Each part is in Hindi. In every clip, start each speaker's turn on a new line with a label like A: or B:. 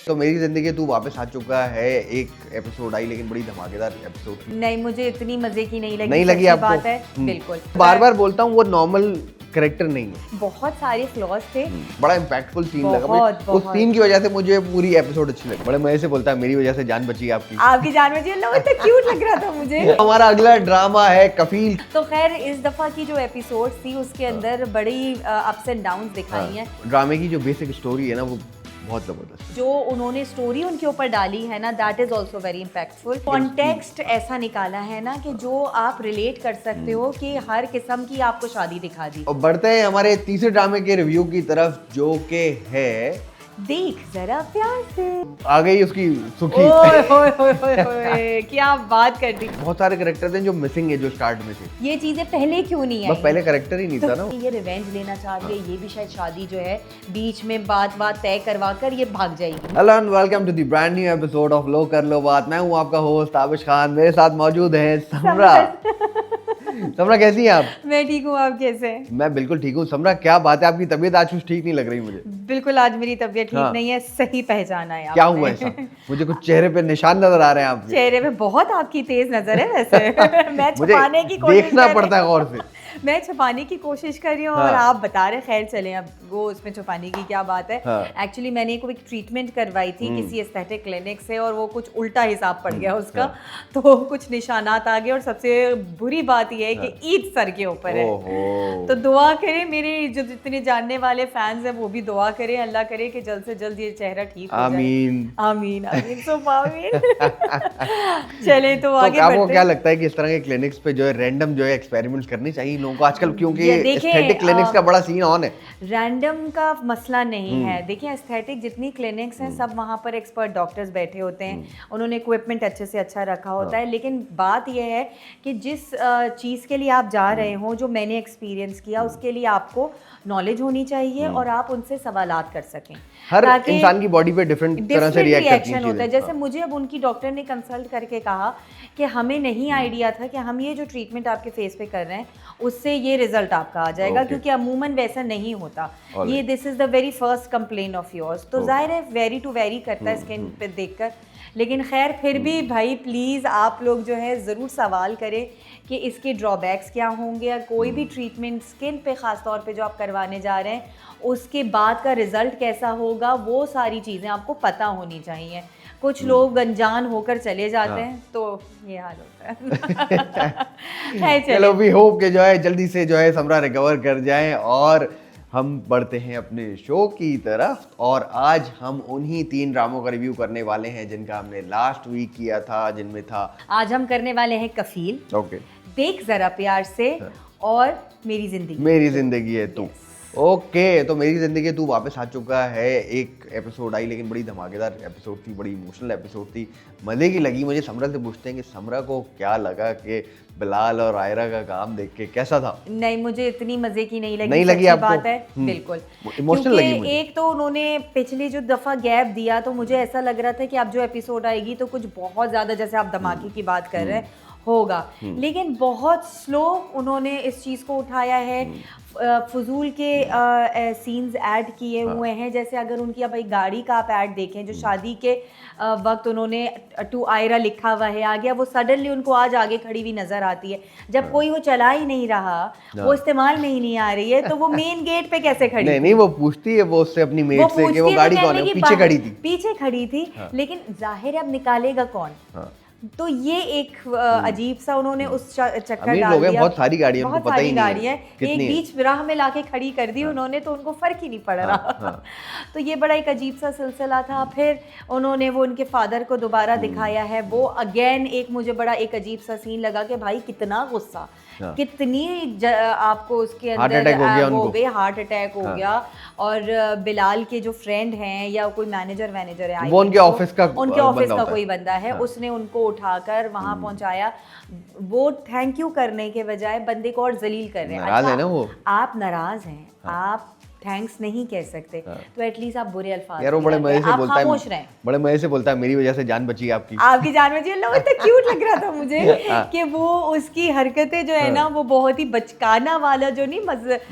A: तो मेरी जिंदगी तू वापस आ चुका है। एक एपिसोड आई लेकिन बड़ी धमाकेदार एपिसोड थी।
B: नहीं, मुझे इतनी मजे की नहीं लगी।
A: नहीं लगी
B: सच्ची
A: आपको?
B: बात है, बिल्कुल।
A: बार बार बोलता हूँ वो नॉर्मल कैरेक्टर नहीं है।
B: बहुत सारे फ्लॉज थे।
A: बड़ा इम्पैक्टफुल सीन लगा
B: बहुत,
A: मुझे। उस
B: बहुत।
A: सीन की वजह से मुझे पूरी एपिसोड अच्छी लगी। बड़े मजे से बोलता है मेरी वजह से जान बची आपकी।
B: आपकी जान में जी इतना क्यूट लग रहा था मुझे।
A: हमारा अगला ड्रामा है कफील।
B: तो खैर इस दफा की जो एपिसोड थी उसके अंदर बड़ी अप्स एंड डाउन्स दिखाई हैं।
A: ड्रामे की जो बेसिक स्टोरी है ना वो बहुत जबरदस्त है।
B: जो उन्होंने स्टोरी उनके ऊपर डाली है ना, that is also very impactful. Context ऐसा निकाला है ना कि जो आप रिलेट कर सकते हो कि हर किस्म की आपको शादी दिखा दी।
A: और बढ़ते हैं हमारे तीसरे ड्रामे के रिव्यू की तरफ जो के है
B: देख जरा प्यार से।
A: आ गई उसकी सुखी।
B: ओए होए होए होए होए, क्या बात कर दी।
A: बहुत सारे कैरेक्टर थे जो मिसिंग है जो स्टार्ट में थे।
B: ये चीजें पहले क्यों नहीं आई?
A: बस पहले कैरेक्टर ही नहीं था ना।
B: ये रिवेंज लेना चाह रही है, ये भी शायद शादी जो है बीच में बात तय करवा कर ये भाग जाएगी।
A: Hello and welcome to the brand new episode of लो कर लो बात। मैं हूं आपका होस्ट आबिश खान। मेरे साथ मौजूद है समरा। समरा कैसी हैं आप?
B: मैं ठीक हूँ, आप कैसे हैं?
A: मैं बिल्कुल ठीक हूँ। समरा क्या बात है आपकी तबीयत आज कुछ ठीक नहीं लग रही मुझे।
B: बिल्कुल आज मेरी तबीयत ठीक
A: हाँ।
B: नहीं है। सही पहचाना है
A: क्या
B: आपने।
A: हुआ ऐसा? मुझे कुछ चेहरे पे निशान नजर आ रहे हैं आपके।
B: चेहरे पे बहुत आपकी तेज नजर है वैसे। मैं
A: मुझे
B: छुपाने की कोशिश
A: देखना
B: कर
A: पड़ता है
B: रही
A: गौर
B: हूँ।
A: से।
B: मैं छुपाने की कोशिश कर रही हूँ
A: हाँ।
B: और आप बता रहे। खैर चलें, अब वो उसमें छुपाने की क्या बात है।
A: हाँ।
B: एक्चुअली मैंने एक ट्रीटमेंट करवाई थी किसी एस्थेटिक क्लिनिक से और वो कुछ उल्टा हिसाब पड़ गया उसका। तो कुछ निशानात आ गए और सबसे बुरी बात यह है कि ईद सर के ऊपर है।
A: ओहो।
B: तो दुआ करें, मेरे जो जितने जानने वाले फैंस हैं वो भी दुआ करें, अल्लाह करे कि जल्द से जल्द ये चेहरा ठीक हो जाए।
A: आमीन।
B: आमीन आमीन सुम आमीन। चले तो आगे
A: आपको
B: बढ़ते
A: क्या
B: हैं।
A: लगता है कि इस तरह के क्लिनिक्स पे जो है रैंडम जो है एक्सपेरिमेंट्स करने चाहिए लोगों को आजकल, क्योंकि
B: ये देखें,
A: एस्थेटिक क्लिनिक्स का बड़ा सीन ऑन है।
B: रैंडम का मसला नहीं है। देखिए एस्थेटिक जितनी क्लिनिक्स हैं सब वहाँ पर एक्सपर्ट डॉक्टर्स बैठे होते हैं, उन्होंने इक्विपमेंट अच्छे से अच्छा रखा होता है। लेकिन बात यह है कि जिस चीज़ के लिए आप जा रहे हो, जो मैंने एक्सपीरियंस किया, उसके लिए आपको नॉलेज होनी चाहिए और आप उनसे सवालात कर सकें।
A: हर
B: ताकि
A: इंसान की बॉडी पे डिफरेंट तरह से रिएक्ट करती है
B: होता है। जैसे मुझे अब उनकी डॉक्टर ने कंसल्ट करके कहा कि हमें नहीं आइडिया था कि हम ये जो ट्रीटमेंट आपके फेस पे कर रहे हैं उससे ये रिजल्ट आपका आ जाएगा, क्योंकि अमूमन वैसा नहीं होता। ये this is the very first complain of yours. तो जाहिर है वेरी टू वेरी करता है स्किन पे देखकर। लेकिन खैर फिर भी भाई प्लीज़ आप लोग जो है ज़रूर सवाल करें कि इसके ड्रॉबैक्स क्या होंगे, या कोई भी ट्रीटमेंट स्किन पे ख़ास तौर पे जो आप करवाने जा रहे हैं उसके बाद का रिज़ल्ट कैसा होगा, वो सारी चीज़ें आपको पता होनी चाहिए। कुछ लोग अनजान होकर चले जाते हैं तो ये हाल होता है।
A: चलो वी होप के जो है जल्दी से जो है समरा रिकवर कर जाएं और हम बढ़ते हैं अपने शो की तरफ। और आज हम उन्हीं 3 ड्रामों का रिव्यू करने वाले हैं जिनका हमने लास्ट वीक किया था, जिनमें था
B: आज हम करने वाले हैं कफील,
A: ओके,
B: देख जरा प्यार से और मेरी जिंदगी
A: है तू। ओके, तो मेरी जिंदगी तू वापस आ चुका है। एक एपिसोड आई लेकिन बड़ी धमाकेदार एपिसोड थी, बड़ी इमोशनल एपिसोड थी, मजे की लगी मुझे। समरा से पूछते हैं कि समरा को क्या लगा कि बिलाल और आयरा का काम देख के कैसा था?
B: नहीं, मुझे इतनी मजे की नहीं लगी।
A: नहीं लगी
B: सच्ची
A: आपको?
B: बात है, बिल्कुल
A: इमोशनल लगी मुझे।
B: एक तो उन्होंने पिछली जो दफा गैप दिया तो मुझे ऐसा लग रहा था कि अब जो एपिसोड आएगी तो कुछ बहुत ज्यादा, जैसे आप धमाके की बात कर रहे हैं, होगा। लेकिन बहुत स्लो उन्होंने इस चीज़ को उठाया है। फजूल के सीन्स ऐड किए हुए हैं। जैसे अगर उनकी अब एक गाड़ी का आप ऐड देखें जो शादी के वक्त उन्होंने टू आयरा लिखा हुआ है आ गया, वो सडनली उनको आज आगे खड़ी हुई नजर आती है जब कोई वो चला ही नहीं रहा, वो इस्तेमाल में ही नहीं आ रही है, तो वो मेन गेट पे कैसे खड़ी?
A: नहीं, वो पूछती है वो उससे अपनी मेट से कि वो गाड़ी कौन है, पीछे खड़ी थी।
B: पीछे खड़ी थी, लेकिन जाहिर है अब निकालेगा कौन? तो ये एक अजीब सा उन्होंने उस चक्कर डाल दिया।
A: बहुत सारी गाड़ियां,
B: बहुत
A: उनको पता ही
B: सारी
A: नहीं है
B: एक बीच राह में लाके खड़ी कर दी उन्होंने, तो उनको फर्क ही नहीं पड़ रहा। तो ये बड़ा एक अजीब सा सिलसिला था। फिर उन्होंने वो उनके फादर को दोबारा दिखाया है, वो अगेन एक मुझे बड़ा एक अजीब सा सीन लगा कि भाई कितना गुस्सा, कितनी आपको उसके अंदर हो गए, हार्ट अटैक हो गया। और बिलाल के जो फ्रेंड हैं या कोई मैनेजर है,
A: वो उनके ऑफिस का
B: कोई बंदा है, उसने उनको उठाकर वहां पहुंचाया। वो थैंक यू करने के बजाय बंदे को और जलील कर रहे हैं।
A: नाराज है ना वो।
B: आप नाराज हैं, आप थैंक्स नहीं कह सकते, तो एटलीस्ट आप बुरे अल्फाज
A: यार वो बड़े मजे से बोलता
B: खामोश
A: है,
B: रहें।
A: बड़े मजे से बोलता है मेरी वजह से जान बची आपकी
B: जान बची। इतना क्यूट लग रहा था मुझे कि वो उसकी हरकतें जो है ना वो बहुत ही बचकाना वाला जो नहीं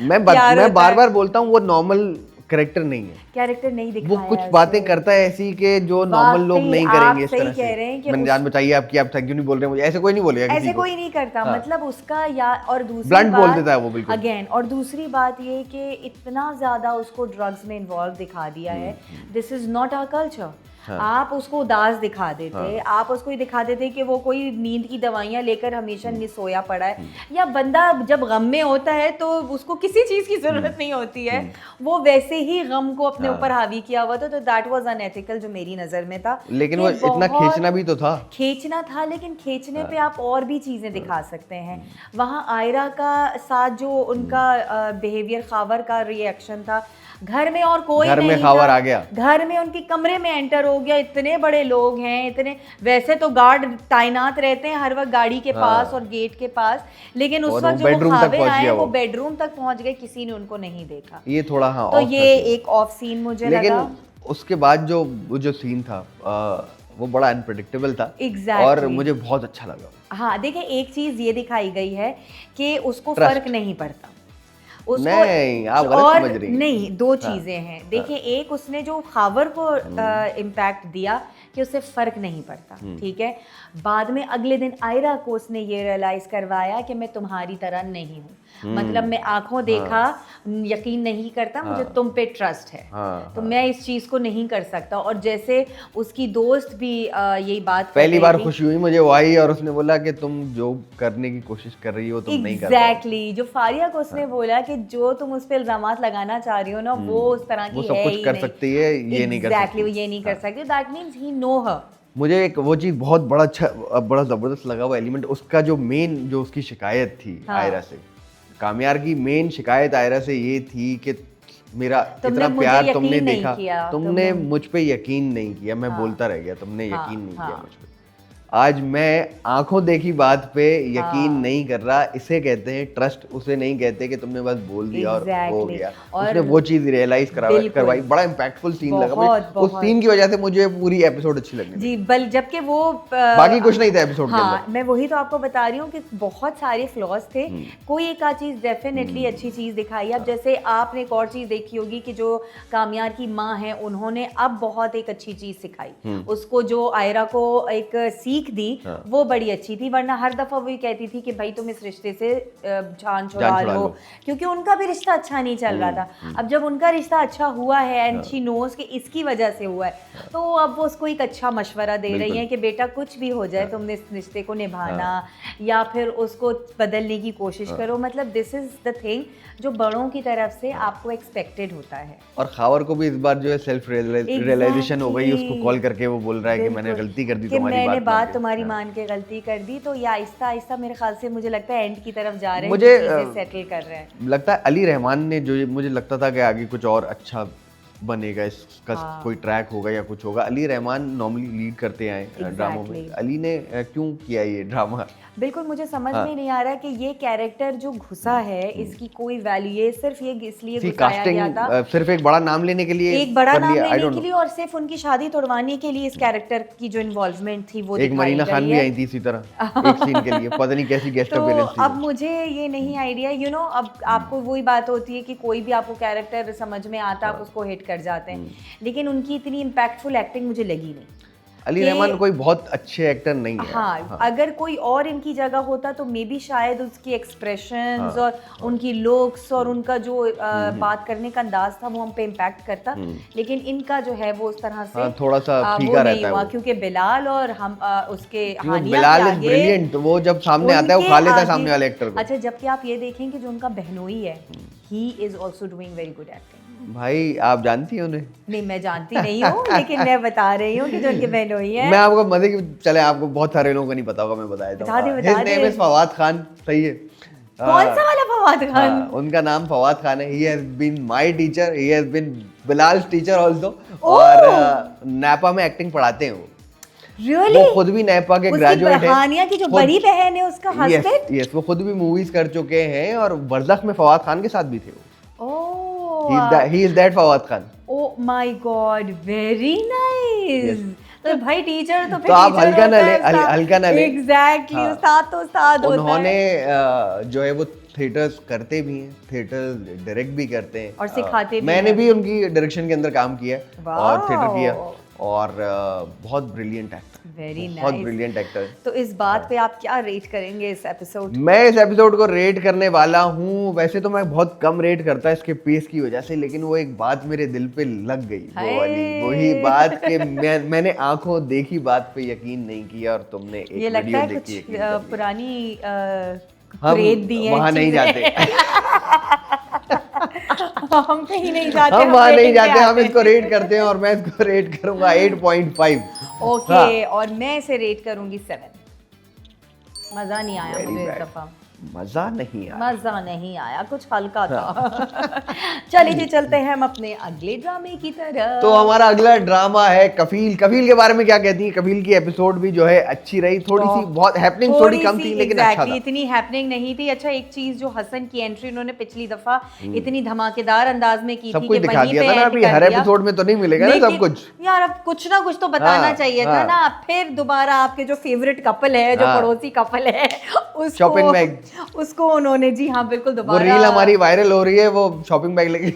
A: मैं बार बार बोलता हूँ वो नॉर्मल कैरेक्टर नहीं है,
B: कैरेक्टर नहीं दिखाया
A: वो कुछ
B: है
A: बातें
B: उसमें।
A: करता है ऐसी कि जो नॉर्मल लोग
B: वाकई
A: नहीं
B: आप
A: करेंगे इस
B: सही
A: तरह
B: कह रहे हैं
A: से।
B: कि
A: मैंने
B: उस-
A: जान बचाई आपकी, आप थैंक यू नहीं बोल रहे मुझे, ऐसे कोई नहीं बोलेगा किसी
B: ऐसे
A: को।
B: कोई नहीं करता,
A: हाँ।
B: मतलब उसका या और दूसरी
A: Blunt बोल
B: बात
A: देता है वो बिल्कुल।
B: अगेन, और दूसरी बात ये कि इतना ज्यादा उसको ड्रग्स में इन्वॉल्व दिखा दिया है, this is not our culture.
A: हाँ।
B: आप उसको उदास दिखा देते,
A: हाँ।
B: आप उसको ये दिखा देते कि वो कोई नींद की दवाइयाँ लेकर हमेशा सोया पड़ा है, या बंदा जब गम में होता है तो उसको किसी चीज़ की ज़रूरत नहीं होती है, वो वैसे ही गम को अपने ऊपर हावी किया हुआ था, तो दैट वाज अनएथिकल जो मेरी नज़र में था।
A: लेकिन
B: कि
A: वो इतना
B: बहुत
A: खींचना भी तो था।
B: खींचना था, लेकिन खींचने पे आप और भी चीज़ें दिखा सकते हैं। वहाँ आयरा का साथ जो उनका बिहेवियर, खावर का रिएक्शन था, घर में और कोई
A: घर में
B: नहीं
A: खावर
B: था,
A: आ गया।
B: घर में उनके कमरे में एंटर हो गया, इतने बड़े लोग हैं, इतने वैसे तो गार्ड तैनात रहते हैं हर वक्त गाड़ी के पास और गेट के पास, लेकिन उस
A: और
B: वक्त
A: वो
B: जो वो
A: बेडरूम तक
B: खावे
A: पहुंच
B: आए
A: गया
B: वो
A: वो।
B: बेडरूम तक पहुंच गए, किसी ने उनको नहीं देखा।
A: ये थोड़ा हाँ
B: तो
A: off
B: ये
A: था scene।
B: एक ऑफ सीन मुझे
A: लेकिन
B: लगा।
A: उसके बाद जो वो जो सीन था वो बड़ा अनप्रेडिक्टेबल था।
B: Exactly।
A: और मुझे बहुत अच्छा लगा।
B: हाँ देखिए, एक चीज ये दिखाई गई है कि उसको
A: Trust।
B: फर्क नहीं पड़ता उसको,
A: नहीं, आप गलत
B: और
A: समझ रही हैं।
B: नहीं, दो चीजें हैं। देखिए, एक उसने जो खावर को इम्पैक्ट दिया कि उसे फर्क नहीं पड़ता, ठीक है। बाद में अगले दिन आयरा को उसने ये रियलाइज करवाया कि मैं तुम्हारी तरह नहीं हूँ, मतलब मैं आंखों देखा यकीन नहीं करता, मुझे तुम पे ट्रस्ट है, तो मैं इस चीज को नहीं कर सकता। और जैसे उसकी दोस्त भी यही बात
A: पहली बार खुशी हुई मुझे वो आई और उसने बोला कि तुम जो करने की कोशिश कर रही हो तुम नहीं कर पाओगे।
B: एग्जैक्टली, जो फारिया को उसने बोला कि जो तुम उस पे इल्जामात लगाना चाह रही हो ना, वो उस तरह की
A: वो
B: है
A: सब कुछ
B: ही
A: कर
B: नहीं।
A: सकती है, ये नहीं कर
B: एग्जैक्टली,
A: सकती।
B: वो ये नहीं कर सकती, दैट मींस ही नो हर।
A: मुझे एक वो चीज़ बहुत बड़ा अच्छा, बड़ा ज़बरदस्त लगा वो एलिमेंट, उसका जो मेन जो उसकी शिकायत थी आयरा से, कामयार की मेन शिकायत आयरा से ये थी कि मेरा इतना प्यार तुमने देखा, तुमने मुझ पे यकीन नहीं किया, मैं बोलता रह गया, तुमने यकीन नहीं किया मुझ पे। आज मैं आंखों देखी बात पे यकीन नहीं कर रहा, इसे कहते हैं ट्रस्ट, उसे नहीं कहते कि तुमने बस बोल दिया और हो गया। उसने वो चीज रियलाइज करवाई, बड़ा इम्पैक्टफुल सीन लगा मुझे। उस सीन की वजह से मुझे पूरी एपिसोड अच्छी लगी
B: जी, बल जबकि वो
A: बाकी कुछ नहीं था एपिसोड के अंदर।
B: मैं वही तो आपको बता रही हूँ कि बहुत सारे फ्लॉज थे, कोई एक आध चीज डेफिनेटली अच्छी चीज दिखाई। अब जैसे आपने एक और चीज देखी होगी कि जो कामयार की माँ है, उन्होंने अब बहुत एक अच्छी चीज सिखाई उसको, जो आयरा को एक सीख दी, वो बड़ी अच्छी थी। वरना हर दफा वो कहती थी कि भाई तुम इस रिश्ते से जान छुड़ा लो, क्योंकि उनका भी रिश्ता अच्छा नहीं चल रहा था। अब जब उनका रिश्ता अच्छा हुआ है एंड शी नोज कि इसकी वजह से हुआ है, तो अब वो उसको एक अच्छा मशवरा दे रही है कि बेटा कुछ भी हो जाए तुमने इस रिश्ते को निभाना या फिर उसको बदलने की कोशिश करो। मतलब दिस इज द थिंग जो बड़ों की तरफ से आपको एक्सपेक्टेड होता है।
A: और खावर को भी इस बार जो है सेल्फ रियलाइजेशन हो गई, उसको कॉल करके वो बोल रहा है कि मैंने गलती कर दी,
B: मैंने बात तुम्हारी मान के गलती कर दी। तो ये आहिस्ता आहिस्ता मेरे ख्याल से मुझे लगता है एंड की तरफ जा रहे हैं,
A: मुझे
B: सेटल कर रहे हैं।
A: लगता है अली रहमान ने, जो मुझे लगता था कि आगे कुछ और अच्छा बनेगा, इसका कोई ट्रैक होगा या कुछ होगा। अली रहमान नॉर्मली लीड करते आए ड्रामों में, अली ने क्यों किया ये ड्रामा?
B: बिल्कुल मुझे समझ में नहीं आ रहा कि ये कैरेक्टर जो घुसा है इसकी कोई वैल्यू, ये सिर्फ ये इसलिए घुसाया गया था,
A: सिर्फ एक बड़ा नाम लेने के लिए,
B: एक बड़ा नाम लेने के लिए, और सिर्फ उनकी शादी तोड़वाने के लिए इस कैरेक्टर की जो इन्वॉल्वमेंट थी वो
A: एक मरीना खान भी आई थी इसी तरह एक सीन के लिए, पता नहीं कैसी गेस्ट अपीयरेंस थी।
B: अब मुझे ये नहीं आइडिया, यू नो, अब आपको वही बात होती है कि कोई भी आपको कैरेक्टर समझ में आता आप उसको हिट कर जाते हैं, लेकिन उनकी इतनी इम्पैक्टफुल एक्टिंग मुझे लगी नहीं।
A: अली रहमान कोई बहुत अच्छे एक्टर नहीं है।
B: हाँ, अगर कोई और इनकी जगह होता तो मे बी शायद उसकी एक्सप्रेशंस और उनकी लुक्स और उनका जो बात करने का अंदाज था वो हम पे इम्पैक्ट करता, लेकिन इनका जो है वो उस तरह से
A: थोड़ा सा फीका रहता है वो।
B: क्योंकि बिलाल और हम उसके
A: बिलाल इज ब्रिलियंट, वो जब सामने आता है वो खा लेता है सामने वाले एक्टर को।
B: अच्छा, जबकि आप ये देखें कि जो उनका बहनोई है, he is also doing very good acting.
A: भाई आप जानती हैं उन्हें?
B: नहीं, मैं जानती नहीं हूँ, लेकिन मैं बता रही हूँ कि जो उनके बहनोई है।
A: मैं आपको मजे की, चले आपको बहुत सारे लोगों को नहीं पता होगा, मैं बता देता हूँ। His name is Fawad Khan, सही है?
B: कौन सा वाला फवाद खान?
A: उनका नाम फवाद खान है। He has been my teacher, he has been Bilal's teacher also, और नैपा में एक्टिंग पढ़ाते हैं वो।
B: Really?
A: वो खुद भी नैपा के ग्रेजुएट है।
B: हानिया की जो बड़ी बहन है उसका हस्बैंड?
A: यस, वो खुद भी मूवीज कर चुके हैं और बरज़ख में फवाद खान के साथ भी थे वो। He is that Fawad Khan.
B: Oh my God, very nice. तो भाई टीचर तो फिर
A: तो आप हल्का ना ले, हल्का ना ले।
B: एग्जैक्टली, उस्ताद तो उस्ताद होता है।
A: उन्होंने जो है वो थिएटर्स करते भी हैं, थिएटर डायरेक्ट भी करते हैं
B: और सिखाते भी
A: मैंने
B: हैं।
A: भी उनकी डायरेक्शन के अंदर काम किया है और थिएटर किया और बहुत ब्रिलियंट एक्टर,
B: वेरी
A: बहुत
B: नाइस।
A: ब्रिलियंट एक्टर है।
B: तो इस बात पे आप क्या रेट करेंगे इस एपिसोड?
A: मैं इस एपिसोड को रेट करने वाला हूँ, वैसे तो मैं बहुत कम रेट करता इसके पेस की वजह से, लेकिन वो एक बात मेरे दिल पे लग गई, वो वाली वही बात कि मैंने आंखों देखी बात पे यकीन नहीं किया और तुमने एक
B: ये लगता
A: वीडियो
B: है
A: देखी
B: कुछ पुरानी
A: हम
B: रेत दी है
A: वहाँ नहीं जाते
B: हम कहीं नहीं जाते,
A: हम वहाँ नहीं
B: rating पे
A: जाते, हम
B: आते
A: इसको रेट करते हैं और मैं इसको रेट करूंगा 8.5।
B: ओके, और मैं इसे रेट करूंगी 7। मजा नहीं आया
A: Very
B: मुझे इस
A: bad.
B: दफा,
A: मजा नहीं आया।
B: मजा नहीं आया, कुछ हल्का था। चलिए जी, चलते हैं हम अपने अगले ड्रामे की तरफ।
A: तो हमारा अगला ड्रामा है कफील। कफील के बारे में क्या कहती है? कफील की एपिसोड भी जो है अच्छी रही, थोड़ी सी बहुत हैपनिंग थोड़ी कम थी लेकिन अच्छा था।
B: इतनी हैपनिंग नहीं थी। अच्छा, एक चीज जो हसन की एंट्री उन्होंने पिछली दफा इतनी धमाकेदार अंदाज में की
A: सब
B: थी
A: कुछ
B: कि
A: दिखा
B: वहीं
A: दिया
B: पे
A: था ना,
B: end
A: अभी
B: कर
A: हर
B: दिया।
A: एपिसोड में तो नहीं मिलेगा ना सब
B: लेकिन
A: कुछ।
B: यार अब कुछ ना कुछ तो बताना
A: हाँ,
B: चाहिए था
A: हाँ।
B: ना। फिर दोबारा आपके जो फेवरेट कपल है, जो
A: हाँ।
B: पड़ोसी कपल है,
A: शॉपिंग बैग,
B: उसको उन्होंने, जी हाँ बिल्कुल,
A: वो
B: दोबारा
A: रील हमारी वायरल हो रही है, वो शॉपिंग बैग लेके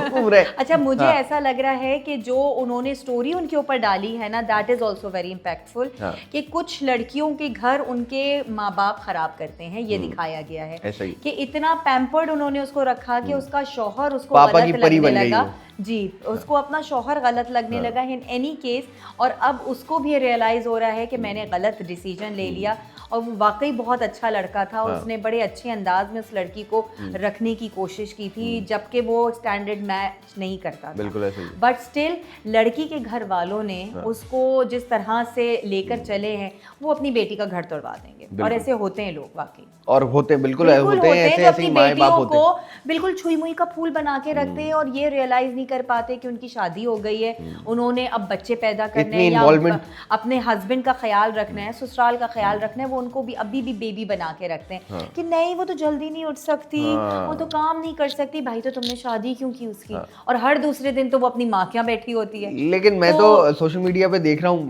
A: घूम रहे।
B: अच्छा, मुझे
A: हाँ।
B: ऐसा लग रहा है कि जो उन्होंने स्टोरी उनके ऊपर डाली है ना, that is also very impactful.
A: हाँ।
B: कि कुछ लड़कियों के घर उनके माँ बाप खराब करते हैं, ये दिखाया गया है।
A: ऐसा ही।
B: कि इतना पैम्पर्ड उन्होंने उसको रखा कि उसका शौहर उसको
A: पापा
B: गलत
A: की परी
B: लगने
A: बन गई
B: लगा।
A: वो।
B: जी, उसको अपना शौहर गलत लगने लगा इन एनी केस, और अब उसको भी रियलाइज हो रहा है कि मैंने गलत डिसीजन ले लिया। और वो वाकई बहुत अच्छा लड़का था, उसने बड़े अच्छे अंदाज में उस लड़की को रखने की कोशिश की थी, जबकि वो स्टैंडर्ड मैच नहीं करता था।
A: बिल्कुल ऐसे ही।
B: बट स्टिल लड़की के घर वालों ने उसको जिस तरह से लेकर चले हैं, वो अपनी बेटी का घर तोड़वा देंगे। और ऐसे होते हैं लोग वाकई,
A: और होते बिल्कुल
B: बिल्कुल
A: होते हैं
B: जो
A: ऐसे,
B: अपनी
A: ऐसे ही माँ बाप
B: बेटियों
A: होते हैं।
B: को बिल्कुल छुई मुई का फूल बना के रखते हैं और ये रियलाइज नहीं कर पाते कि उनकी शादी हो गई है, उन्होंने अब बच्चे पैदा करने
A: इतनी
B: हैं या
A: involvement।
B: अपने हस्बैंड का ख्याल रखना है, ससुराल का ख्याल रखना है, वो उनको भी अभी भी बेबी बना के रखते हैं कि नहीं वो तो जल्दी नहीं उठ सकती, वो तो काम नहीं कर सकती। भाई तो तुमने शादी क्यों की उसकी? और हर दूसरे दिन तो वो अपनी माँ क्या बैठी होती है।
A: लेकिन मैं तो सोशल मीडिया पे देख रहा हूँ,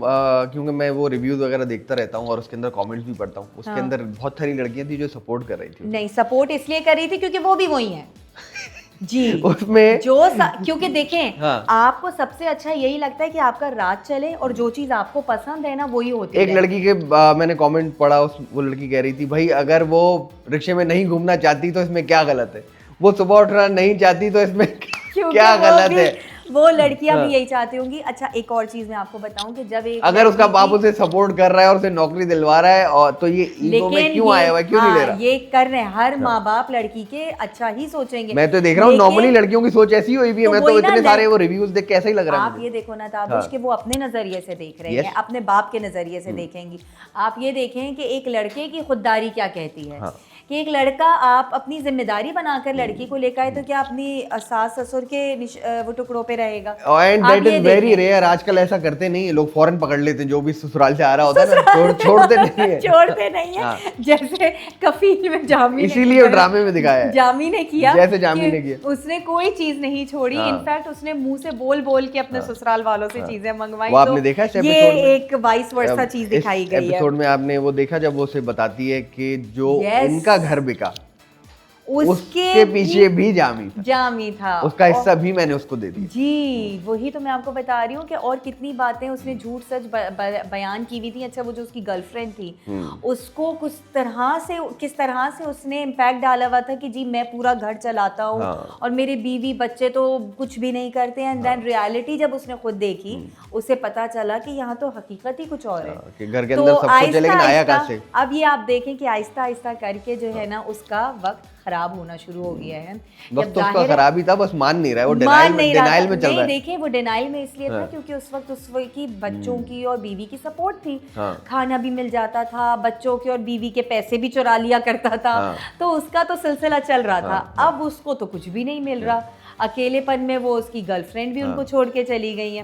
A: क्योंकि मैं वो रिव्यूज वगैरह देखता रहता हूँ और उसके अंदर कमेंट्स भी पढ़ता हूँ, उसके अंदर बहुत सारी लड़कियां थी जो सपोर्ट कर रही थी।
B: नहीं, सपोर्ट इसलिए कर रही थी क्योंकि वो भी वही है जी।
A: उसमें
B: क्योंकि देखें,
A: हाँ।
B: आपको सबसे अच्छा यही लगता है कि आपका राज चले और जो चीज आपको पसंद है ना वही होती है।
A: एक लड़की के मैंने कमेंट पढ़ा, वो लड़की कह रही थी भाई अगर वो रिक्शे में नहीं घूमना चाहती तो इसमें क्या गलत है, वो सुबह उठना नहीं चाहती तो इसमें क्या गलत है।
B: वो लड़कियां भी यही चाहती होंगी। अच्छा, एक और चीज मैं आपको बताऊं कि जब एक
A: अगर उसका बाप उसे सपोर्ट कर रहा है और उसे नौकरी दिलवा रहा है, और तो ये ईगो में क्यों आया हुआ है, क्यों नहीं ले रहा?
B: ये कर रहे हैं, हर माँ बाप लड़की के अच्छा ही सोचेंगे।
A: मैं तो देख रहा हूँ नॉर्मली लड़कियों की सोच ऐसी हुई भी है।
B: तो
A: मैं तो
B: वही ना,
A: इतने सारे वो रिव्यूज देख के ऐसा ही लग रहा है
B: आप
A: मुझे।
B: ये देखो ना ताबुश कि वो अपने नजरिए से देख रहे हैं, अपने बाप के नजरिए से देखेंगी। आप ये देखें कि एक लड़के की खुददारी क्या कहती है। कि एक लड़का आप अपनी जिम्मेदारी बनाकर लड़की को लेकर आए तो क्या अपनी सास ससुर के वो टुकड़ों पे रहेगा?
A: And that is very rare. आजकल ऐसा करते नहीं है लोग, फौरन पकड़ लेते हैं जो भी ससुराल से आ रहा होता है ना, छोड़ते नहीं है।
B: छोड़ते नहीं है। जैसे कफील में जामी,
A: इसीलिए ड्रामे में दिखाया है,
B: जामी ने किया,
A: जैसे जामी ने किया।
B: उसने कोई चीज नहीं छोड़ी। इनफैक्ट उसने मुंह से बोल बोल के अपने ससुराल वालों से चीजें मंगवाई।
A: वो आपने देखा है
B: ये एक वाइस वर्सा चीज दिखाई गई है
A: एपिसोड में। आपने वो देखा जब वो उसे बताती है कि जो उनका घर बिका उसके पीछे भी जामी था, उसका हिस्सा भी मैंने उसको दे दिया।
B: जी, वही तो मैं आपको बता रही हूँ कि और कितनी बातें उसने झूठ सच बयान की हुई थी। अच्छा, वो जो उसकी गर्लफ्रेंड थी उसको किस तरह से उसने इम्पैक्ट डाला हुआ था कि जी मैं पूरा घर चलाता हूँ और मेरे बीवी बच्चे तो कुछ भी नहीं करते हैं। एंड देन रियलिटी जब उसने खुद देखी, उसे पता चला कि यहाँ तो हकीकत ही कुछ और है
A: कि घर के अंदर सब कुछ है लेकिन आया कहाँ से।
B: अब ये आप देखें कि आहिस्ता आहिस्ता करके जो है ना उसका वक्त खराब होना शुरू हो गया है।
A: वक्त तो उसका खराब ही था, बस मान नहीं रहा है, वो डिनाइल में चल रहा है।
B: देखिए, वो डिनाइल में इसलिए था क्योंकि उस वक्त की बच्चों की और बीवी की सपोर्ट थी। खाना भी मिल जाता था, बच्चों के और बीवी के पैसे भी चुरा लिया करता था, तो उसका तो सिलसिला चल रहा था। अब उसको तो कुछ भी नहीं मिल रहा। अकेलेपन में वो उसकी गर्लफ्रेंड भी उनको छोड़ के चली गई है।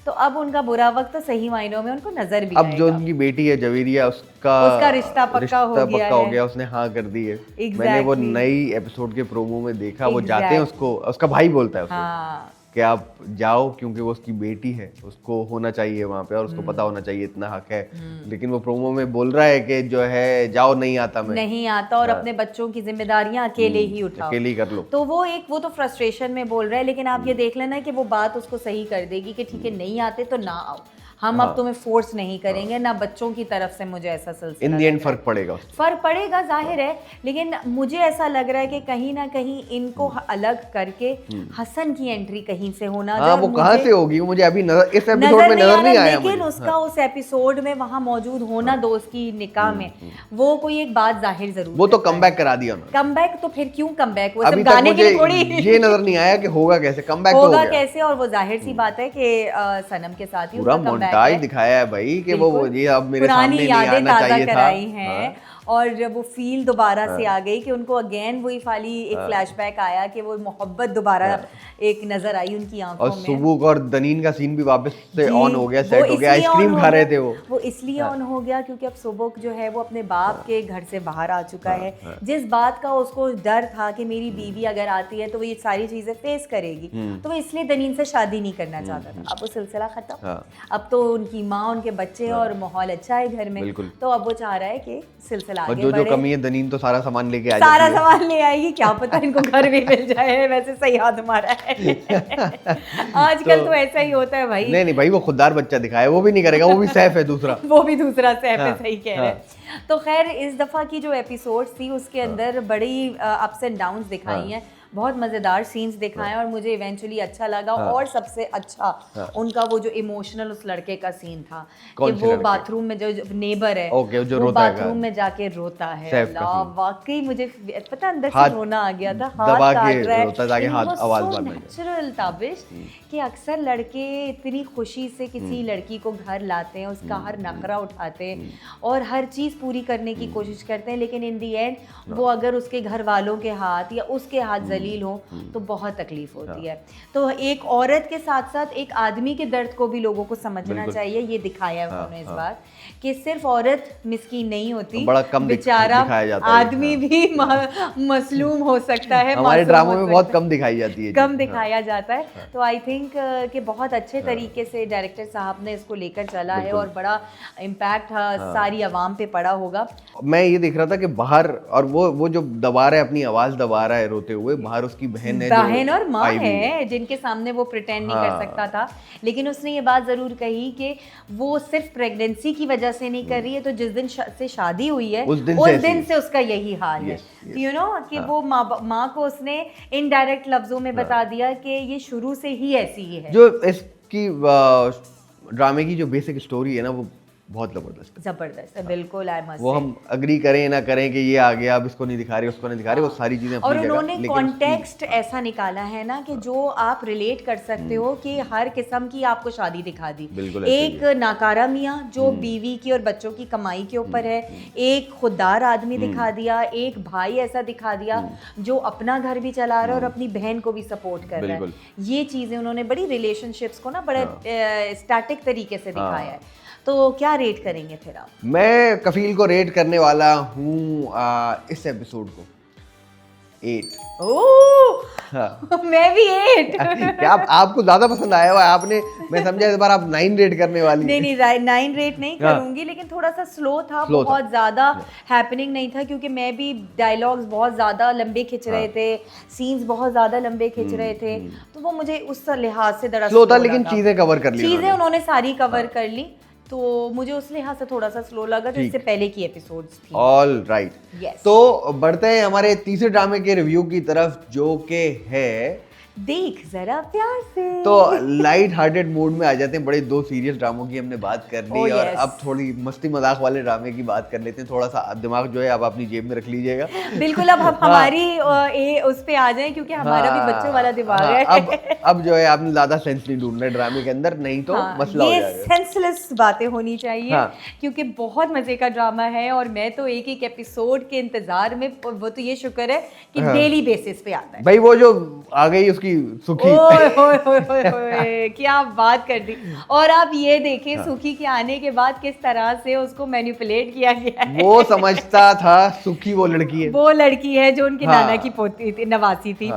B: तो अब उनका बुरा वक्त तो सही मायनों में उनको नजर भी
A: अब जो उनकी बेटी है जवेरिया, उसका
B: रिश्ता पक्का हो
A: गया, उसने हाँ कर दी है। मैंने वो नई एपिसोड के प्रोमो में देखा, वो जाते हैं उसको, उसका भाई बोलता है उसको कि आप जाओ, क्योंकि वो उसकी बेटी है, उसको होना चाहिए वहाँ पे और उसको पता होना चाहिए, इतना हक है। लेकिन वो प्रोमो में बोल रहा है कि जो है जाओ, नहीं आता मैं,
B: नहीं आता, और अपने बच्चों की जिम्मेदारियां अकेले ही उठाओ,
A: अकेले ही कर लो।
B: तो वो तो फ्रस्ट्रेशन में बोल रहा है, लेकिन आप ये देख लेना कि वो बात उसको सही कर देगी कि ठीक है नहीं आते तो ना आओ, हम अब तुम्हें फोर्स नहीं करेंगे, ना बच्चों की तरफ से मुझे ऐसा सिलसिला
A: इन दी एंड फर्क पड़ेगा,
B: फर्क पड़ेगा जाहिर है, लेकिन मुझे ऐसा लग रहा है कि कहीं ना कहीं इनको अलग करके हसन की एंट्री कहीं से होना।
A: हाँ, वो कहाँ से होगी, वो मुझे अभी इस एपिसोड में नजर नहीं आया,
B: लेकिन उसका उस एपिसोड में वहाँ मौजूद होना दोस्त की निकाह में, वो कोई एक बात जाहिर जरूर,
A: वो तो कमबैक करा दिया उन्होंने।
B: कमबैक तो फिर क्यों कमबैक, वो
A: अभी
B: सब
A: तक
B: गाने के लिए थोड़ी
A: ये नजर नहीं आया कि होगा कैसे, कमबैक तो
B: होगा कैसे, और वो जाहिर सी बात है कि सनम के साथ ही
A: पूरा
B: उनका comeback
A: मोन्टाज
B: है।
A: दिखाया है भाई कि वो ये अब मेरे
B: पुरानी
A: सामने नहीं
B: यादें
A: आना
B: ताज़ा
A: चाहिए
B: कराई
A: था।
B: हैं, और जब वो फील दोबारा से आ गई कि उनको अगेन वही फाली एक फ्लैशबैक आया कि वो मोहब्बत दोबारा एक नजर आई उनकी आंखों
A: और
B: में।
A: सुबुक और दनीन का सीन भी वापस से
B: जी,
A: ऑन हो गया,
B: वो
A: सेट हो गया,
B: इसलिए
A: आइसक्रीम
B: on
A: खा
B: हो
A: रहे
B: गया-
A: थे वो
B: इसलिए ऑन हो गया क्योंकि अब सुबुक जो है वो अपने बाप के घर से बाहर आ चुका है। जिस बात का उसको डर था कि मेरी बीवी अगर आती है तो वो ये सारी चीजें फेस करेगी, तो वो इसलिए दनीन से शादी नहीं करना चाहता था। अब वो सिलसिला खत्म, अब तो उनकी माँ, उनके बच्चे और माहौल अच्छा है घर में, तो अब वो चाह रहा है कि सिलसिला
A: और
B: आगे
A: जो
B: बढ़े।
A: कमी है, दनीन तो सारा सामान लेके आ
B: सारा
A: जाती है।
B: सामान ले आएगी, क्या पता इनको घर भी मिल जाए, वैसे सही हाथ हमारा है। आजकल तो ऐसा ही होता है भाई।
A: नहीं भाई, वो खुददार बच्चा दिखाया, वो भी नहीं करेगा, वो भी सैफ है दूसरा।
B: वो भी दूसरा सैफ है,
A: हाँ,
B: सही कह रहे हैं। तो खैर इस दफ़ा की जो एपिसोड्स थी उसके अंदर बड़ी अप्स एंड डाउन्स दिखाई हैं, बहुत मज़ेदार सीन्स दिखाए और मुझे इवेंचुअली अच्छा लगा। और सबसे अच्छा उनका वो जो इमोशनल उस लड़के का सीन था कि वो बाथरूम में जो नेबर है, वो बाथरूम में जाके रोता है। अल्लाह, वाकई मुझे पता अंदर से रोना आ गया था, हाथ काट रहा है। नेचुरल ताबिश कि अक्सर लड़के इतनी खुशी से किसी लड़की को घर लाते हैं, उसका हर नखरा उठाते हैं और हर चीज़ पूरी करने की कोशिश करते हैं, लेकिन इन दी एंड वो अगर उसके घर वालों के हाथ या उसके हाथ जलील हो तो बहुत तकलीफ होती है। तो एक औरत के साथ साथ एक आदमी के दर्द को भी लोगों को समझना चाहिए। ये दिखाया है उन्होंने इस बार कि सिर्फ औरत मिस्कीन नहीं होती, बेचारा आदमी भी मसलूम हो सकता है।
A: हमारे ड्रामों में बहुत कम दिखाई जाती है,
B: कम दिखाया जाता है। तो आई थिंक कि बहुत अच्छे तरीके से डायरेक्टर साहब ने इसको लेकर चला है और बड़ा इम्पैक्ट सारी आवाम पे पड़ा होगा।
A: मैं ये देख रहा था कि बाहर, और वो जो दबा रहा है, अपनी आवाज दबा रहा है रोते हुए, बाहर उसकी बहन
B: और माँ है जिनके सामने वो प्रिटेंड नहीं कर सकता था, लेकिन उसने ये बात जरूर कही कि वो सिर्फ प्रेगनेंसी की वजह से नहीं कर रही है, तो जिस दिन से शादी हुई है उस दिन से उसका यही हाल है। यू नो कि वो माँ को उसने इनडायरेक्ट लफ्जों में बता दिया कि ये शुरू से ही ऐसी ही है।
A: जो इसकी ड्रामे की जो बेसिक स्टोरी है ना, वो बहुत
B: जबरदस्त है, बिल्कुल।
A: वो हम अग्री करें ना करें कि ये आ गया, अब इसको नहीं दिखा रहे, उसको नहीं दिखा रहे, वो सारी चीजें
B: और उन्होंने कॉन्टेक्स्ट ऐसा निकाला है ना कि जो आप रिलेट कर सकते हो कि हर किस्म की आपको शादी दिखा दी। एक नाकारा मियाँ जो बीवी की और बच्चों की कमाई के ऊपर है, एक खुददार आदमी दिखा दिया, एक भाई ऐसा दिखा दिया जो अपना घर भी चला रहा है और अपनी बहन को भी सपोर्ट कर रहा है। ये चीजें उन्होंने बड़ी रिलेशनशिप्स को ना बड़े स्टैटिक तरीके से दिखाया है। तो क्या रेट करेंगे फिर आप?
A: मैं कफील को रेट करने वाला हूँ इस एपिसोड को 8।
B: हाँ। मैं भी 8।
A: क्या आपको ज्यादा पसंद आया हुआ है? आपने, मैं समझा इस बार आप 9 रेट करने वाली हैं।
B: नहीं 9 रेट नहीं करूंगी, लेकिन थोड़ा सा स्लो था, बहुत ज्यादा हैपनिंग नहीं था, क्योंकि मैं भी डायलॉग्स बहुत ज्यादा लंबे खिंच रहे थे, सीन्स बहुत ज्यादा लंबे खिंच रहे थे, तो वो मुझे उस लिहाज से दरअसल
A: स्लो था, लेकिन चीजें कवर कर ली,
B: चीजें उन्होंने सारी कवर कर ली, तो मुझे उस लिहाज से थोड़ा सा स्लो लगा जो इससे पहले की एपिसोड्स थी।
A: ऑल राइट, तो बढ़ते हैं हमारे तीसरे ड्रामे के रिव्यू की तरफ, जो के है
B: देख जरा प्यार से।
A: तो लाइट हार्टेड मूड में आ जाते हैं। बड़े 2 सीरियस ड्रामों की हमने बात कर ली, और अब थोड़ी मस्ती मजाक वाले ड्रामे की बात कर लेते हैं। थोड़ा सा दिमाग जो है आप अपनी जेब में रख लीजिएगा।
B: बिल्कुल, अब हम हमारी उस पे आ जाए, क्योंकि हमारा भी बच्चों वाला दिमाग है।
A: अब जो है आपने ज्यादा सेंस नहीं ढूंढना है ड्रामे के अंदर, नहीं तो मसला हो जाएगा।
B: ये सेंसलेस बातें होनी चाहिए, क्योंकि बहुत मजे का ड्रामा है और मैं तो एक एक एपिसोड के इंतजार में, वो तो ये शुक्र है कि डेली बेसिस पे आता है।
A: भाई वो जो आ गई उसकी सुखी,
B: ओए, क्या बात कर दी। और आप ये देखें सुखी के आने के बाद किस तरह से उसको मैनिपुलेट किया गया है।
A: वो समझता था सुखी वो लड़की है,
B: वो लड़की है जो उनके नाना की पोती थी, नवासी थी।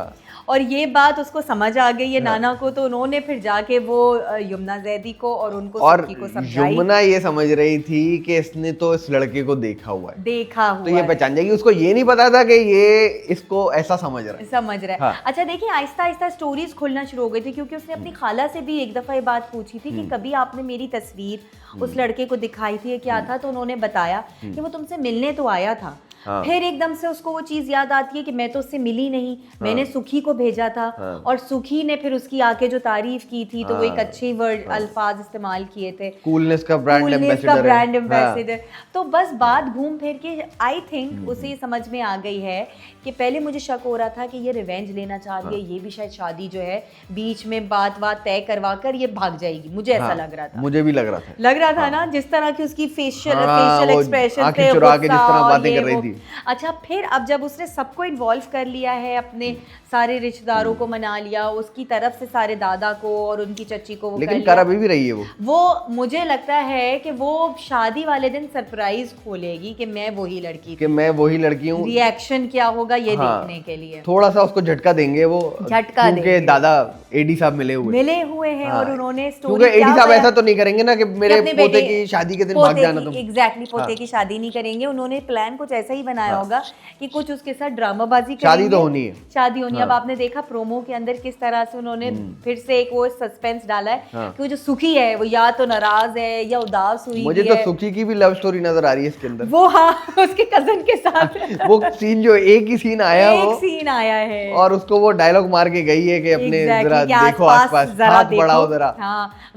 B: और ये बात उसको समझ आ गई है नाना को, तो उन्होंने फिर जाके वो यमुना जैदी को और उनको
A: और
B: सुखी को समझाई।
A: यमुना ये समझ रही थी कि इसने तो इस लड़के को देखा हुआ है,
B: देखा हुआ
A: तो ये पहचान जाएगी। उसको ये नहीं पता था कि ये इसको ऐसा समझ रहा है।
B: समझ रहा है।
A: हाँ।
B: अच्छा देखिए, आहिस्ता आहिस्ता स्टोरीज खुलना शुरू हो गई थी, क्योंकि उसने अपनी खाला से भी एक दफा ये बात पूछी थी कि कभी आपने मेरी तस्वीर उस लड़के को दिखाई थी, क्या था, तो उन्होंने बताया कि वो तुमसे मिलने तो आया था।
A: हाँ।
B: फिर एकदम से उसको वो चीज याद आती है कि मैं तो उससे मिली नहीं, मैंने सुखी को भेजा था। और सुखी ने फिर उसकी आके जो तारीफ की थी, तो वो एक अच्छे वर्ड अल्फाज इस्तेमाल किए थे,
A: कूलनेस का ब्रांड
B: एम्बेसडर। तो बस बात घूम फिर के आई थिंक उसे समझ में आ गई है कि पहले मुझे शक हो रहा था कि ये रिवेंज लेना चाह रही है, ये भी शायद शादी जो है बीच में बात तय करवा कर ये भाग जाएगी, मुझे ऐसा लग रहा था।
A: मुझे भी लग रहा था
B: ना, जिस तरह की उसकी फेशियल एक्सप्रेशन थे,
A: चुरा के जिस तरह बातें कर रही थी।
B: अच्छा, फिर अब जब उसने सबको इन्वॉल्व कर लिया है, अपने सारे रिश्तेदारों को मना लिया, उसकी तरफ से सारे दादा को और उनकी चच्ची को वो
A: लेकिन कर अभी भी रही है
B: वो मुझे लगता है कि वो शादी वाले दिन सरप्राइज खोलेगी कि मैं वही लड़की हूँ। रिएक्शन क्या होगा ये देखने के लिए
A: थोड़ा सा उसको झटका देंगे वो, क्योंकि दादा एडी साहब मिले हुए हैं और उन्होंने स्टोरी, क्योंकि एडी साहब ऐसा तो नहीं करेंगे ना कि मेरे पोते की शादी के दिन भाग जाना तुम।
B: एग्जैक्टली, पोते की शादी नहीं करेंगे, उन्होंने प्लान कुछ ऐसा ही बनाया होगा कि कुछ उसके साथ ड्रामाबाजी करेंगे।
A: शादी तो होनी है,
B: शादी होनी है। अब आपने देखा प्रोमो के अंदर किस तरह से उन्होंने फिर से एक वो सस्पेंस डाला है कि वो जो सुखी है वो या तो नाराज है या उदास हुई है।
A: मुझे तो सुखी की भी लव स्टोरी नजर आ रही है इसके अंदर।
B: वो उसके कजन के साथ
A: वो सीन जो एक ही सीन आया
B: है
A: और उसको वो डायलॉग मार के गई है कि अपने जरा देखो आसपास, हाथ बढ़ाओ जरा।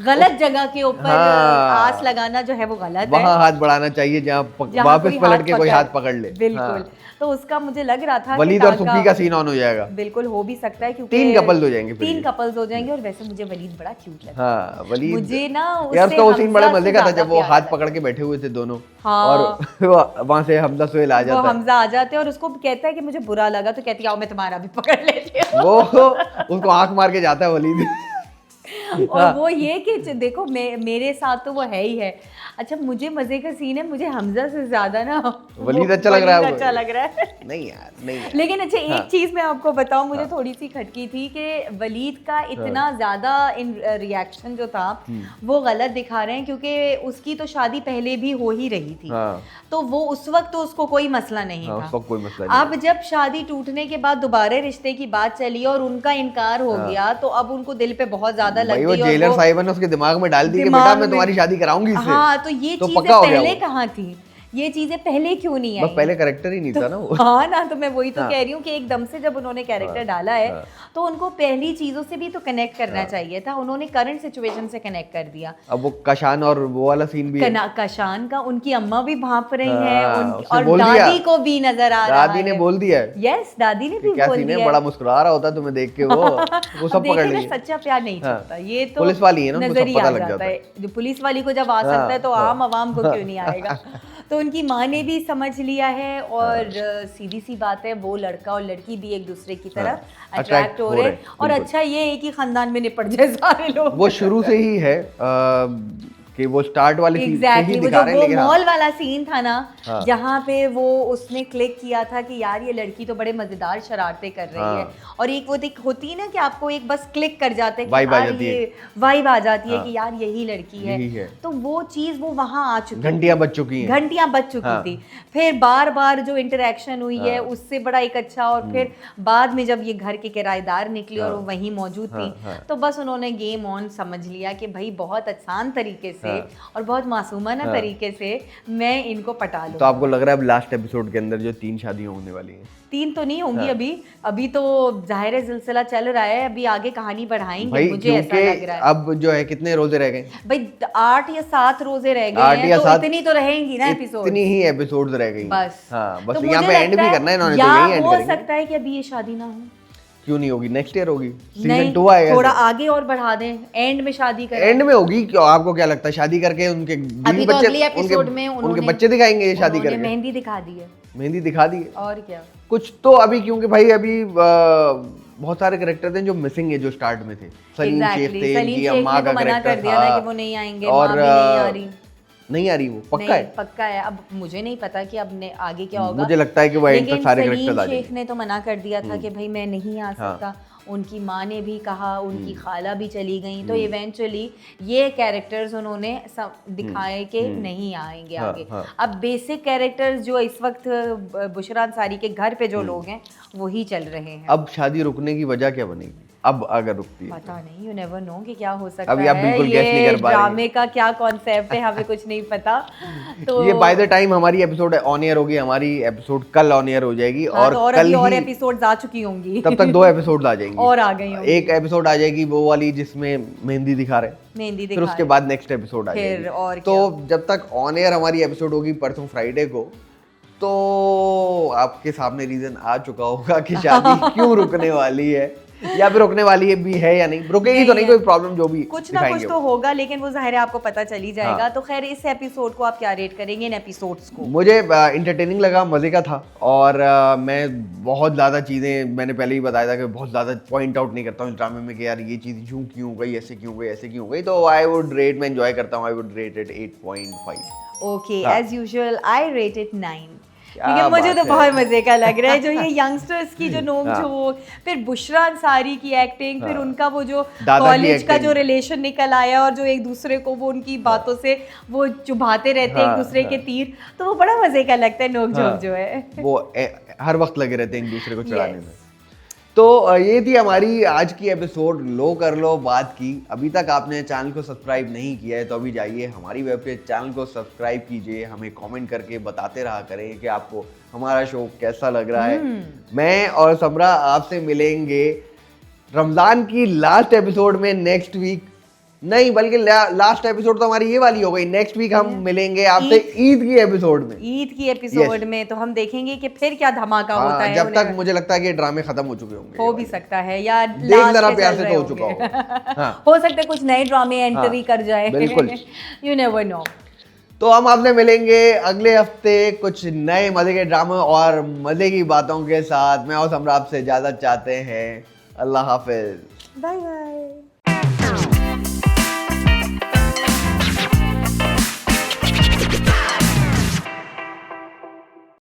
B: गलत जगह के ऊपर आस लगाना जो है वो गलत है,
A: वहाँ हाथ बढ़ाना चाहिए जहाँ वापस पलट के कोई हाथ पकड़ ले।
B: बिल्कुल। तो उसका मुझे लग रहा था
A: वलीद और सुखी का सीन ऑन हो जाएगा।
B: बिल्कुल हो भी सकता है, क्योंकि
A: 3 कपल्स हो जाएंगे और
B: वैसे मुझे वलीद बड़ा क्यूट लगता है।
A: हाँ, वलीद
B: मुझे ना
A: यार उसका वो सीन बड़े मजे का था जब वो हाथ पकड़ के बैठे हुए थे दोनों। हाँ। और वहां से हमजा सुहेल आ जाता है,
B: हमजा आ जाते हैं और उसको कहता है कि मुझे बुरा लगा, तो कहती है आओ मैं तुम्हारा भी पकड़ लेती हूँ।
A: वो उसको आंख मार के जाता है वलीद।
B: और वो ये कि देखो मेरे साथ तो वो है ही है। अच्छा, मुझे मजे का सीन है, मुझे हमजा से ज्यादा ना
A: वलीद अच्छा लग रहा है।
B: नहीं यार। लेकिन अच्छा, एक चीज मैं आपको बताऊं, मुझे थोड़ी सी खटकी थी कि वलीद का इतना ज्यादा रिएक्शन जो था वो गलत दिखा रहे हैं, क्योंकि उसकी तो शादी पहले भी हो ही रही थी। तो वो उस वक्त तो उसको कोई मसला नहीं था। अब जब शादी टूटने के बाद दोबारा रिश्ते की बात चली और उनका इनकार हो गया, तो अब उनको दिल पे बहुत ज्यादा लग गई।
A: जेलर साहिबा ने उसके दिमाग में डाल दी कि बेटा मैं तुम्हारी शादी कराऊंगी इससे।
B: हाँ, तो ये चीजें पहले कहाँ थी, ये चीजें पहले क्यों नहीं आई?
A: बस पहले कैरेक्टर ही नहीं था ना वो।
B: हाँ ना, तो मैं वही तो कह रही हूँ कि एकदम से जब उन्होंने कैरेक्टर डाला है तो उनको पहली चीजों से भी तो कनेक्ट करना चाहिए था। उन्होंने करंट सिचुएशन से कनेक्ट कर दिया।
A: अब वो कशान और वो वाला सीन भी है।
B: कशान का उनकी अम्मा भी भांप रही है और दादी को भी नजर आ रहा है।
A: दादी ने बोल दिया है।
B: यस, दादी ने भी बोल दिया है।
A: बड़ा मुस्कुरा रहा होता तुम्हें देख के वो सब पकड़ ली।
B: सच्चा प्यार नहीं छुपता, ये तो
A: पुलिस वाली है ना,
B: नजर ही आ जाता है। जो पुलिस वाली को जब आ सकता है तो आम आवाम को क्यों नहीं आएगा। तो उनकी माँ ने भी समझ लिया है और सीधी सी बात है, वो लड़का और लड़की भी एक दूसरे की तरफ अट्रैक्ट हो रहे हैं। और अच्छा ये है कि खानदान में निपट जाए सारे लोग।
A: वो शुरू से ही है कि वो स्टार्ट वाले सीन से ही दिखा रहे हैं।
B: लेकिन मॉल वाला सीन था ना, जहाँ पे वो उसने क्लिक किया था कि यार ये लड़की तो बड़े मजेदार शरारतें कर रही है, और एक वो होती है ना कि आपको एक बस क्लिक कर जाते हैं, वाइब आ जाती है कि यार यही लड़की है। तो वो चीज वो वहां आ चुकी,
A: घंटियां बज चुकी
B: थी। फिर बार बार जो इंटरेक्शन हुई है उससे बड़ा एक अच्छा, और फिर बाद में जब ये घर के किराएदार निकले और वो वहीं मौजूद थी, तो बस उन्होंने गेम ऑन समझ लिया कि भाई बहुत आसान तरीके से और बहुत मासूमाना तरीके से मैं इनको पटा लूं।
A: तो आपको लग रहा है अब लास्ट एपिसोड के अंदर जो 3 शादियां होने वाली हैं?
B: 3 तो नहीं होंगी अभी तो जाहिर है सिलसिला चल रहा है, अभी आगे कहानी बढ़ाएंगे, मुझे ऐसा लग रहा है।
A: अब जो है कितने रोजे रह गए
B: भाई? 8 या 7 रोजे रह गए हैं, तो इतनी तो रहेंगी ना एपिसोड,
A: इतनी ही एपिसोड्स रह गई
B: बस।
A: बस यहाँ पे एंड भी करना है इन्होंने, तो यही एंड
B: करेंगे। हो सकता है कि अभी ये शादी ना हो।
A: क्यों नहीं होगी? नेक्स्ट ईयर होगी, सीजन 2 आएगा।
B: थोड़ा आगे और बढ़ा दें, एंड में शादी करें।
A: एंड में होगी क्यों? आपको क्या लगता है शादी करके उनके
B: अभी तो अगले एपिसोड में
A: उनके बच्चे दिखाएंगे ये शादी करके?
B: मेहंदी दिखा दी है।
A: मेहंदी दिखा दी है
B: और क्या कुछ
A: तो अभी, क्योंकि भाई अभी बहुत सारे कैरेक्टर थे जो मिसिंग है, जो स्टार्ट में थे। सलीम शेख थे, इनकी अम्मा का कैरेक्टर था,
B: वो नहीं आएंगे,
A: और नहीं आ रही वो पक्का है?
B: पक्का है। अब मुझे नहीं पता कि अब आगे क्या होगा।
A: मुझे लगता है कि वो एंड तक सारे कैरेक्टर आ जाएंगे।
B: शेख ने तो मना कर दिया था कि भाई मैं नहीं आ सकता। उनकी माँ ने भी कहा, उनकी खाला भी चली गई, तो इवेंचुअली ये कैरेक्टर्स उन्होंने दिखाए कि नहीं आएंगे आगे। अब बेसिक कैरेक्टर्स जो इस वक्त बुशरा अंसारी के घर पे जो लोग हैं वही चल रहे हैं।
A: अब शादी रुकने की वजह क्या बनेगी अब अगर रुकती है?
B: पता नहीं, यू नेवर नो कि क्या हो सकता
A: अभी आप बिल्कुल
B: है।
A: guess नहीं
B: ये
A: कर पा रहे।
B: ड्रामे का क्या कॉन्सेप्ट है हमें कुछ नहीं पता। तो
A: ये बाय द टाइम हमारी एपिसोड ऑन एयर होगी, हमारी एपिसोड कल ऑन एयर हो जाएगी
B: हाँ, तो और
A: कल
B: अभी और
A: ही
B: एपिसोड्स आ चुकी होंगी।
A: तब तक 2 एपिसोड आ जाएंगी
B: और आ गई होंगी।
A: एक एपिसोड आ जाएगी वो वाली जिसमें मेहंदी दिखा रहे,
B: मेहंदी
A: फिर
B: दिखा
A: उसके बाद नेक्स्ट एपिसोड आ
B: फिर
A: जाएगी।
B: और
A: तो जब तक ऑन एयर हमारी एपिसोड होगी परसों फ्राइडे को, तो आपके सामने रीजन आ चुका होगा कि शादी क्यों रुकने वाली है या फिर रुकने वाली है भी है या नहीं। रुकेगी तो नहीं, कोई प्रॉब्लम जो भी
B: कुछ ना कुछ तो होगा, लेकिन वो जाहिर है आपको पता चल ही जाएगा।
A: हाँ।
B: तो खैर इस एपिसोड को आप क्या रेट करेंगे, इन एपिसोड्स को?
A: मुझे इंटरटेनिंग लगा, मज़े का था, और मैं बहुत ज़्यादा चीज़ें मैंने पहले ही बताया था कि बहुत ज़्यादा पॉइंट आउट नहीं करता हूँ इस ड्रामे में कि यार ये चीज़ यूँ क्यों गई, ऐसे क्यों गई, ऐसे क्यों गई। तो आई वुड रेट, मैं एंजॉय करता हूँ, I would rate it 8.5।
B: Okay,
A: हाँ।
B: As usual I rate it 9।
A: क्या
B: क्योंकि मुझे
A: बात
B: तो
A: है।
B: बहुत मजे का लग रहा है जो ये यंगस्टर्स की जो नोक
A: हाँ।
B: झोंक, फिर बुशरा अंसारी की एक्टिंग, फिर
A: हाँ।
B: उनका वो जो
A: दादा की
B: कॉलेज का
A: acting।
B: जो रिलेशन निकल आया और जो एक दूसरे को वो उनकी बातों से वो चुभाते रहते हैं
A: हाँ,
B: एक दूसरे के
A: हाँ।
B: तीर, तो वो बड़ा मजे का लगता है नोक झोंक
A: हाँ,
B: जो है।
A: वो हर वक्त लगे रहते हैं एक दूसरे को चढ़ाने
B: Yes।
A: में। तो ये थी हमारी आज की एपिसोड लो कर लो बात की। अभी तक आपने चैनल को सब्सक्राइब नहीं किया है तो अभी जाइए हमारी वेब पे चैनल को सब्सक्राइब कीजिए, हमें कमेंट करके बताते रहा करें कि आपको हमारा शो कैसा लग रहा है। मैं और समरा आपसे मिलेंगे रमज़ान की लास्ट एपिसोड में नेक्स्ट वीक, नहीं बल्कि लास्ट एपिसोड तो हमारी ये वाली हो गई, नेक्स्ट वीक हम मिलेंगे आपसे ईद की एपिसोड में।
B: ईद की एपिसोड में तो हम देखेंगे कि फिर क्या धमाका होता है।
A: जब तक मुझे लगता है कि ड्रामे खत्म हो चुके होंगे,
B: हो भी सकता है या
A: देख
B: last
A: जरा
B: पे
A: प्यार
B: चल
A: से
B: रहे
A: तो हो चुका
B: होंगे।
A: होगा। हाँ।
B: हो सकता है कुछ नए ड्रामे एंट्री कर जाए।
A: बिल्कुल।
B: You never know.
A: तो हम आपसे मिलेंगे अगले हफ्ते कुछ नए मजे के ड्रामे और मजे की बातों के साथ। मैं और सम्राट से इजाजत चाहते हैं। अल्लाह हाफिज।
B: Bye bye.